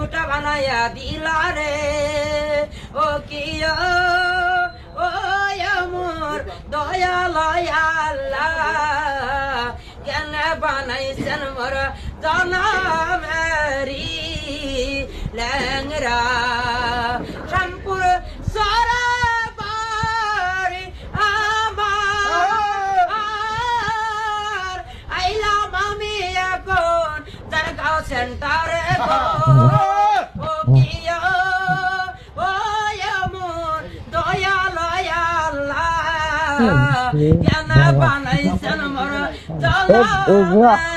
মুকুটা বানাইয়া দিলা রে ও কিয়া ও আমার দয়ালয় আল্লাহ কেন বানাইছেন মোর জনমেরি ল্যাংরা শ্যামপুর সারা বাড়ি আমার আইলাম আমি এখন দরগাঁও সেন্টারে গো ও কিয়া ও আমার দয়ালয় আল্লাহ কেন বানাইছেন মোর জনমেরি